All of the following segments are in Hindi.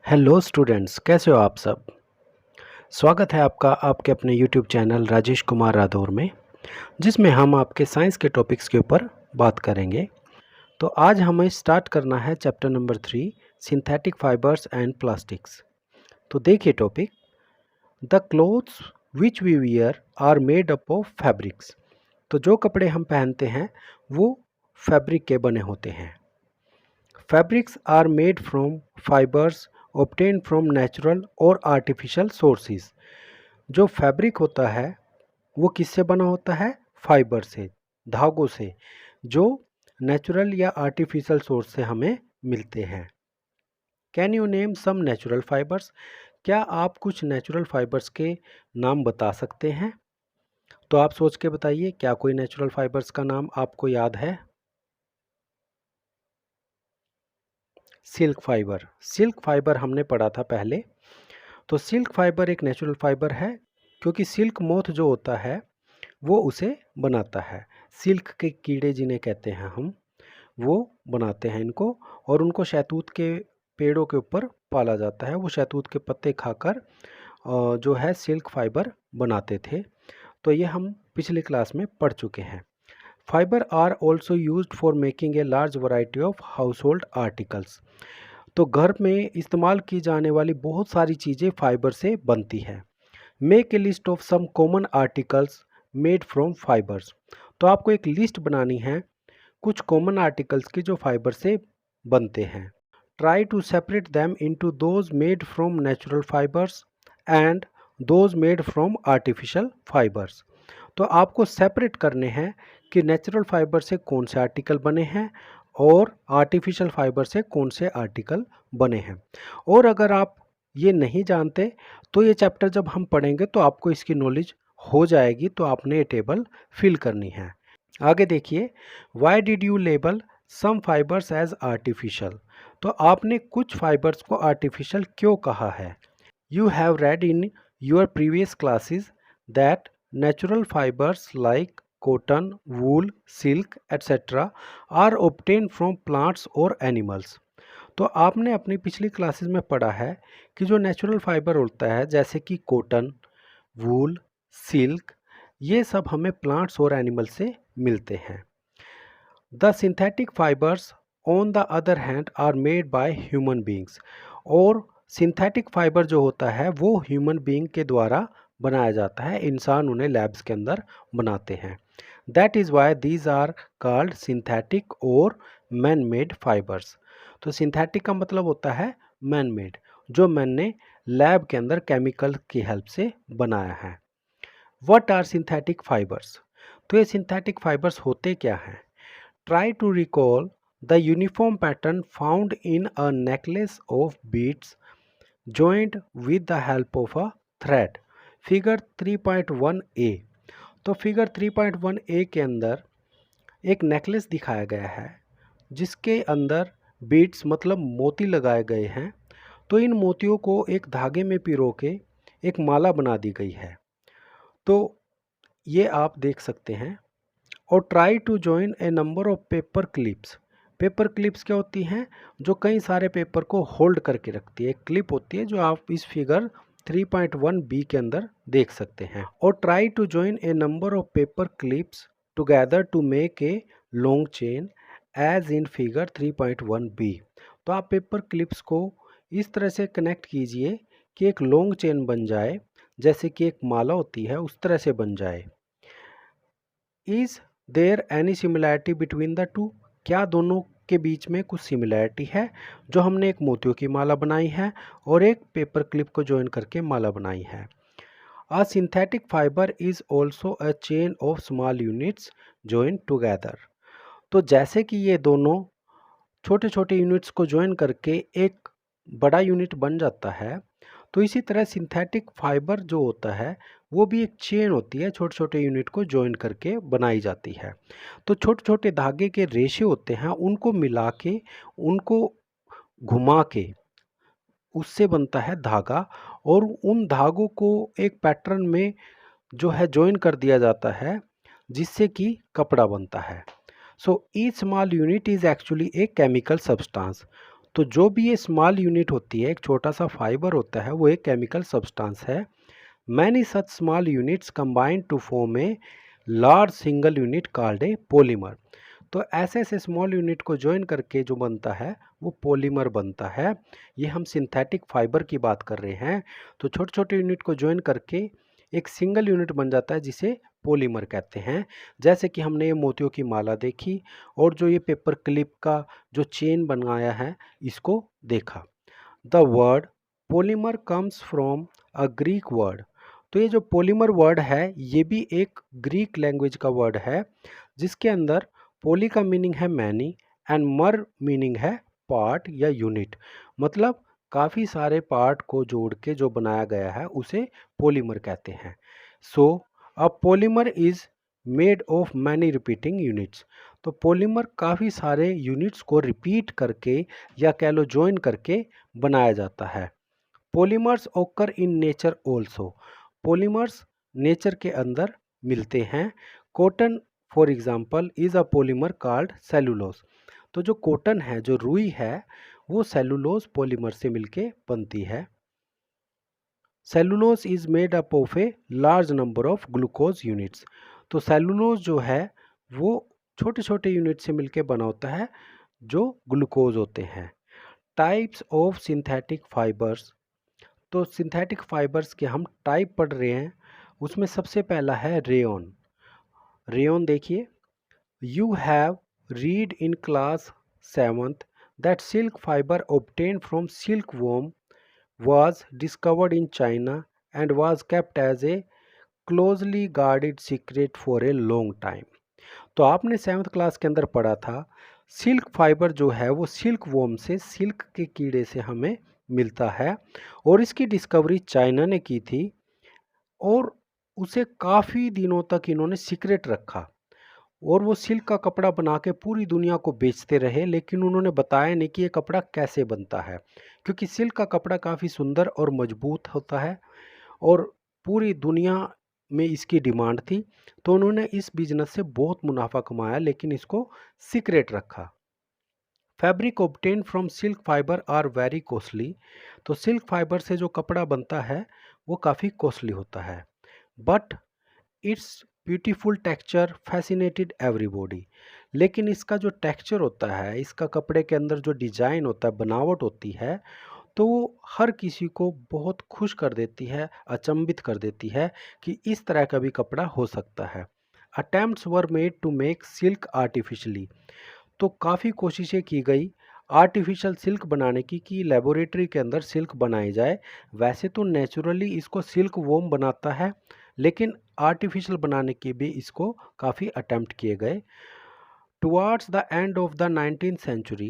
हेलो स्टूडेंट्स, कैसे हो आप सब। स्वागत है आपका आपके अपने यूट्यूब चैनल राजेश कुमार राठौर में, जिसमें हम आपके साइंस के टॉपिक्स के ऊपर बात करेंगे। तो आज हमें स्टार्ट करना है chapter number 3, synthetic fibres and plastics. तो देखिए topic, the clothes which we wear are made up of fabrics. तो जो कपड़े हम पहनते हैं वो फैब्रिक के बने होते हैं। Fabrics are made from fibres obtained from natural और आर्टिफिशियल सोर्सेज। जो फैब्रिक होता है वो किससे बना होता है? फाइबर से, धागों से, जो नेचुरल या आर्टिफिशियल सोर्स से हमें मिलते हैं। Can you name some natural fibres? क्या आप कुछ नेचुरल फाइबर्स के नाम बता सकते हैं? तो आप सोच के बताइए, क्या कोई नेचुरल फाइबर्स का नाम आपको याद है? Silk fibre. सिल्क फाइबर हमने पढ़ा था पहले। तो सिल्क फाइबर एक नेचुरल फाइबर है, क्योंकि सिल्क मोथ जो होता है वो उसे बनाता है। सिल्क के कीड़े जिन्हें कहते हैं हम, वो बनाते हैं इनको, और उनको शहतूत के पेड़ों के ऊपर पाला जाता है। वो शहतूत के पत्ते खाकर जो है सिल्क फाइबर बनाते थे। तो ये हम पिछली क्लास में पढ़ चुके हैं। Fibre are also used for making a large variety of household articles. तो घर में इस्तेमाल की जाने वाली बहुत सारी चीज़ें फाइबर से बनती है। Make a list of some common articles made from fibres. तो आपको एक लिस्ट बनानी है कुछ कॉमन आर्टिकल्स की जो फाइबर से बनते हैं। Try to separate them into those made from natural fibres and those made from artificial fibres. तो आपको सेपरेट करने हैं कि नेचुरल फाइबर से कौन से आर्टिकल बने हैं और आर्टिफिशियल फाइबर से कौन से आर्टिकल बने हैं। और अगर आप ये नहीं जानते तो ये चैप्टर जब हम पढ़ेंगे तो आपको इसकी नॉलेज हो जाएगी, तो आपने ये टेबल फिल करनी है। आगे देखिए, why did you label some fibres as artificial. तो आपने कुछ फाइबर्स को आर्टिफिशियल क्यों कहा है? You have read in your previous classes that natural fibres like cotton, wool, silk etcetera are obtained from plants और एनिमल्स। तो आपने अपनी पिछली क्लासेस में पढ़ा है कि जो नेचुरल फाइबर होता है, जैसे कि कॉटन, वूल, सिल्क, ये सब हमें प्लांट्स और एनिमल से मिलते हैं। The synthetic fibres on the other hand are made by human beings. और सिंथेटिक फाइबर जो होता है वो ह्यूमन बींग के द्वारा बनाया जाता है, इंसान उन्हें लैब्स के अंदर बनाते हैं। That is why these are called synthetic और मैन मेड फाइबर्स। तो सिंथेटिक का मतलब होता है मैन मेड, जो मैन ने लैब के अंदर केमिकल की हेल्प से बनाया है। What are synthetic fibres? तो ये सिंथेटिक फाइबर्स होते क्या हैं? Try to recall the uniform pattern found in a necklace of beads joined with the help of a thread। Figure 3.1 A. तो फिगर 3.1 ए के अंदर एक नेकलेस दिखाया गया है जिसके अंदर बीड्स मतलब मोती लगाए गए हैं। तो इन मोतियों को एक धागे में पिरो के एक माला बना दी गई है। तो ये आप देख सकते हैं। और try to join a number of paper clips. Paper clips क्या होती हैं? जो कई सारे पेपर को होल्ड करके रखती है। एक क्लिप होती है जो आप इस फिगर 3.1 बी के अंदर देख सकते हैं। और try to join a number of paper clips together to make a long chain as in figure 3.1 B. तो आप पेपर क्लिप्स को इस तरह से कनेक्ट कीजिए कि एक लॉन्ग चेन बन जाए, जैसे कि एक माला होती है उस तरह से बन जाए। Is there any similarity between the two? क्या दोनों के बीच में कुछ सिमिलैरिटी है? जो हमने एक मोतियों की माला बनाई है और एक पेपर क्लिप को जॉइन करके माला बनाई है। अ synthetic fibre is also a chain of small units join together. तो जैसे कि ये दोनों छोटे छोटे यूनिट्स को जॉइन करके एक बड़ा यूनिट बन जाता है, तो इसी तरह सिंथेटिक फाइबर जो होता है वो भी एक चेन होती है, छोटे छोटे यूनिट को जॉइन करके बनाई जाती है। तो छोटे छोटे धागे के रेशे होते हैं, उनको मिला के, उनको घुमा के उससे बनता है धागा, और उन धागों को एक पैटर्न में जो है जॉइन कर दिया जाता है, जिससे कि कपड़ा बनता है। So each small unit is actually a chemical substance. तो जो भी ये स्मॉल यूनिट होती है, एक छोटा सा फाइबर होता है, वो एक केमिकल सब्सटेंस है। Many such small units combined to form a large single unit called a polymer. तो ऐसे ऐसे स्मॉल यूनिट को ज्वाइन करके जो बनता है वो पॉलीमर बनता है। ये हम सिंथेटिक फाइबर की बात कर रहे हैं। तो छोटे छोटे यूनिट को ज्वाइन करके एक सिंगल यूनिट बन जाता है जिसे पॉलीमर कहते हैं। जैसे कि हमने ये मोतियों की माला देखी और जो ये पेपर क्लिप का जो चेन बनाया है इसको देखा। The word polymer comes from a Greek word. तो ये जो पॉलीमर वर्ड है ये भी एक ग्रीक लैंग्वेज का वर्ड है जिसके अंदर पोली का मीनिंग है मैनी एंड मर मीनिंग है पार्ट या यूनिट। मतलब काफ़ी सारे पार्ट को जोड़ के जो बनाया गया है उसे पॉलीमर कहते हैं। So a polymer is made of many repeating units. तो पॉलीमर काफ़ी सारे यूनिट्स को रिपीट करके या कह लो ज्वाइन करके बनाया जाता है। पॉलीमर्स ओकर in nature also. Polymers nature के अंदर मिलते हैं। Cotton for example is a polymer called cellulose. तो जो कॉटन है, जो रुई है, वो सेलुलोज पॉलीमर से मिलके बनती है। Cellulose is made up of a large number of glucose units. तो सेलुलोज जो है वो छोटे छोटे यूनिट से मिलके बना होता है जो ग्लूकोज होते हैं। Types of synthetic fibres. तो सिंथेटिक फाइबर्स के हम टाइप पढ़ रहे हैं। उसमें सबसे पहला है रेयन। रेयन देखिए, you have read in class 7th that silk fiber obtained from silkworm was discovered in China and was kept as a closely guarded secret for a long time। तो आपने 7th क्लास के अंदर पढ़ा था सिल्क फाइबर जो है वो सिल्क वॉर्म से, सिल्क के कीड़े से हमें मिलता है और इसकी डिस्कवरी चाइना ने की थी और उसे काफ़ी दिनों तक इन्होंने सीक्रेट रखा और वो सिल्क का कपड़ा बना के पूरी दुनिया को बेचते रहे, लेकिन उन्होंने बताया नहीं कि ये कपड़ा कैसे बनता है, क्योंकि सिल्क का कपड़ा काफ़ी सुंदर और मजबूत होता है और पूरी दुनिया में इसकी डिमांड थी। तो उन्होंने इस बिजनेस से बहुत मुनाफा कमाया लेकिन इसको सीक्रेट रखा। Fabric obtain from silk fibre are very costly. तो सिल्क फाइबर से जो कपड़ा बनता है वो काफ़ी कॉस्टली होता है। But it's beautiful texture fascinated everybody. लेकिन इसका जो टेक्सचर होता है, इसका कपड़े के अंदर जो डिज़ाइन होता है, बनावट होती है, तो वो हर किसी को बहुत खुश कर देती है, अचंभित कर देती है कि इस तरह का भी कपड़ा हो सकता है। Attempts were made to make silk artificially. तो काफ़ी कोशिशें की गई आर्टिफिशियल सिल्क बनाने की कि लेबोरेटरी के अंदर सिल्क बनाई जाए। वैसे तो नेचुरली इसको सिल्क वोम बनाता है, लेकिन आर्टिफिशियल बनाने के भी इसको काफ़ी अटेम्प्ट किए गए। Towards the end of the 19th century,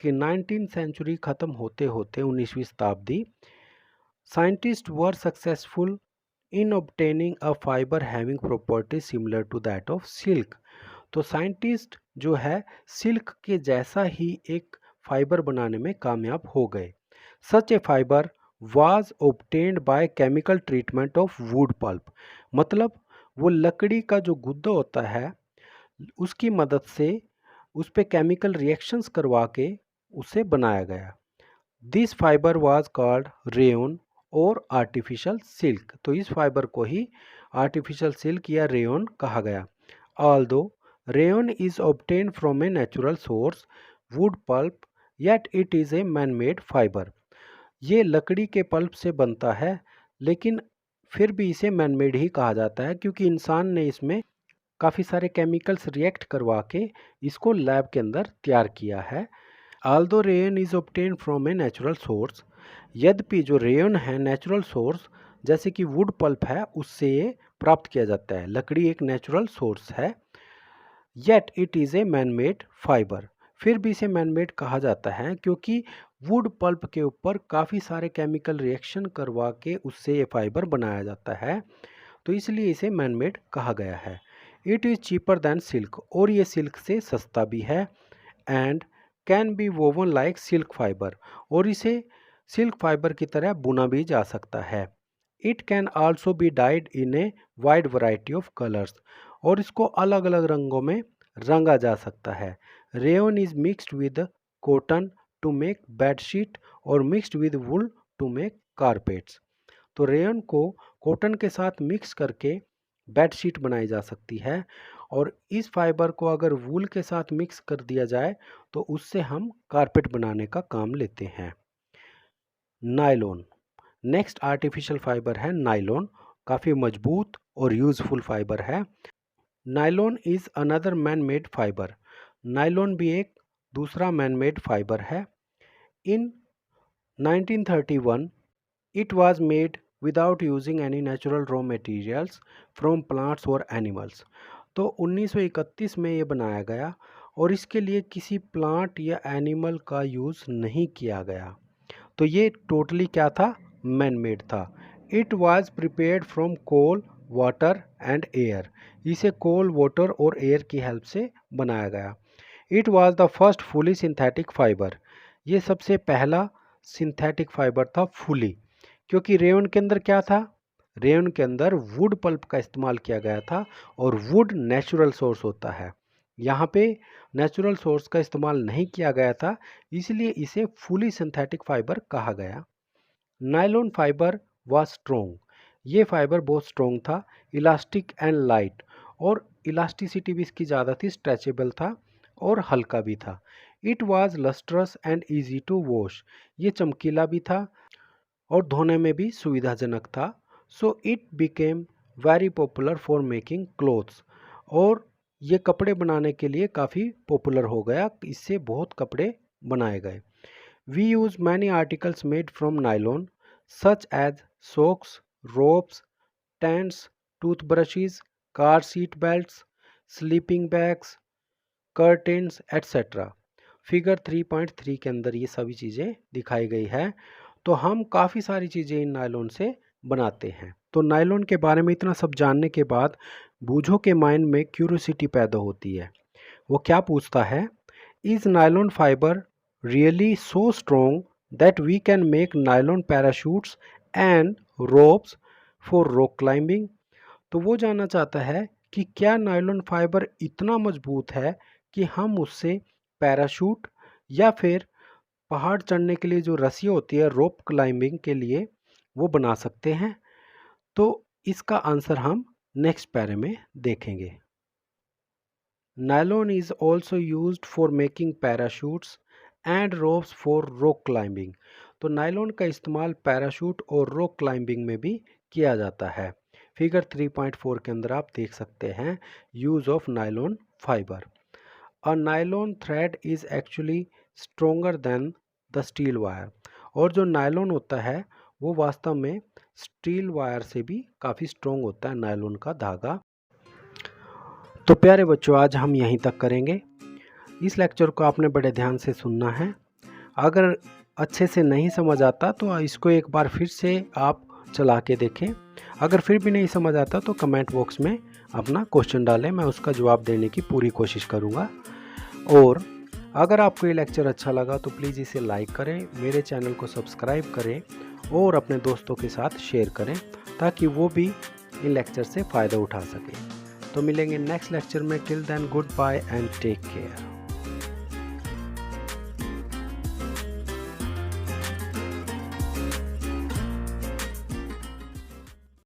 कि 19th सेंचुरी ख़त्म होते होते 19वीं शताब्दी, scientist were successful in obtaining a fibre having properties similar to that of silk. तो साइंटिस्ट जो है सिल्क के जैसा ही एक फाइबर बनाने में कामयाब हो गए। Such a fibre was obtained by chemical treatment of wood pulp. मतलब वो लकड़ी का जो गुद्दा होता है उसकी मदद से उस पे केमिकल रिएक्शंस करवा के उसे बनाया गया। This fibre was called rayon और आर्टिफिशियल सिल्क। तो इस फाइबर को ही आर्टिफिशियल सिल्क या रेयन कहा गया। Although rayon is obtained from a natural source wood pulp, yet it is a man made fibre. ये लकड़ी के पल्प से बनता है लेकिन फिर भी इसे मैन मेड ही कहा जाता है क्योंकि इंसान ने इसमें काफ़ी सारे केमिकल्स रिएक्ट करवा के इसको लैब के अंदर तैयार किया है। Aldous rayon is obtained from a natural source. यद्यपि जो रेयन है नेचुरल सोर्स जैसे कि वुड पल्प है उससे ये प्राप्त किया जाता है, लकड़ी एक नेचुरल सोर्स है। Yet it is a man made fibre, फिर भी इसे मैन मेड कहा जाता है क्योंकि वुड पल्प के ऊपर काफ़ी सारे केमिकल रिएक्शन करवा के उससे ये फाइबर बनाया जाता है, तो इसलिए इसे मैन मेड कहा गया है। It is cheaper then silk, और ये सिल्क से सस्ता भी है। And can be woven like silk fibre, और इसे सिल्क फाइबर की तरह बुना भी जा सकता है। It can also be died in a wide variety of colours, और इसको अलग अलग रंगों में रंगा जा सकता है। Rayon is mixed with cotton to make bedsheet और mixed with wool to make carpets. तो रेयन को कॉटन के साथ मिक्स करके बेडशीट बनाई जा सकती है, और इस फाइबर को अगर वूल के साथ मिक्स कर दिया जाए तो उससे हम कारपेट बनाने का काम लेते हैं। नायलॉन, नेक्स्ट आर्टिफिशियल फाइबर है नायलॉन। काफ़ी मजबूत और यूजफुल फाइबर है। Nylon is another man made fibre. Nylon भी एक दूसरा मैन मेड फाइबर है। इन 1931 it was made without using any natural raw materials from plants or animals। तो 1931 में ये बनाया गया और इसके लिए किसी प्लांट या एनिमल का यूज़ नहीं किया गया। तो ये टोटली क्या था, मैन मेड था। It was prepared from coal, water and air. इसे कोल, वाटर और एयर की हेल्प से बनाया गया। It was the first fully synthetic fibre. ये सबसे पहला सिंथेटिक फाइबर था फुली, क्योंकि रेयन के अंदर क्या था, रेयन के अंदर वुड पल्प का इस्तेमाल किया गया था और वुड नेचुरल सोर्स होता है। यहाँ पे नेचुरल सोर्स का इस्तेमाल नहीं किया गया था, इसलिए इसे फुली सिंथेटिक फाइबर कहा गया। Nylon fibre was strong. ये फाइबर बहुत स्ट्रोंग था, इलास्टिक एंड लाइट, और इलास्टिसिटी भी इसकी ज़्यादा थी, स्ट्रेचेबल था और हल्का भी था। It was lustrous and easy to wash. ये चमकीला भी था और धोने में भी सुविधाजनक था। So it became very popular for making clothes. और ये कपड़े बनाने के लिए काफ़ी पॉपुलर हो गया, इससे बहुत कपड़े बनाए गए। We use many articles made from nylon such as socks, ropes, tents, toothbrushes, car seat belts, sleeping bags, curtains etcetera. Figure 3.3 के अंदर ये सभी चीज़ें दिखाई गई है। तो हम काफ़ी सारी चीज़ें इन नायलॉन से बनाते हैं। तो नायलॉन के बारे में इतना सब जानने के बाद बूझो के माइंड में क्यूरियोसिटी पैदा होती है। वो क्या पूछता है, is nylon fibre really so strong that we can make nylon parachutes and ropes for rock climbing. तो वो जानना चाहता है कि क्या नायलॉन फाइबर इतना मजबूत है कि हम उससे पैराशूट या फिर पहाड़ चढ़ने के लिए जो रस्सी होती है रोप क्लाइंबिंग के लिए वो बना सकते हैं। तो इसका आंसर हम नेक्स्ट पैरे में देखेंगे। Nylon is also used for making parachutes and ropes for rock climbing. तो नायलॉन का इस्तेमाल पैराशूट और रॉक क्लाइंबिंग में भी किया जाता है। फिगर 3.4 के अंदर आप देख सकते हैं use of nylon fibre. A nylon thread is actually stronger then the steel wire. और जो नायलॉन होता है वो वास्तव में स्टील वायर से भी काफ़ी स्ट्रोंग होता है, नायलॉन का धागा। तो प्यारे बच्चों, आज हम यहीं तक करेंगे। इस लेक्चर को आपने बड़े ध्यान से सुनना है। अगर अच्छे से नहीं समझ आता तो इसको एक बार फिर से आप चला के देखें। अगर फिर भी नहीं समझ आता तो कमेंट बॉक्स में अपना क्वेश्चन डालें, मैं उसका जवाब देने की पूरी कोशिश करूँगा। और अगर आपको ये लेक्चर अच्छा लगा तो प्लीज़ इसे लाइक करें, मेरे चैनल को सब्सक्राइब करें और अपने दोस्तों के साथ शेयर करें ताकि वो भी इन लेक्चर से फ़ायदा उठा सकें। तो मिलेंगे नेक्स्ट लेक्चर में। Till then goodbye and take care.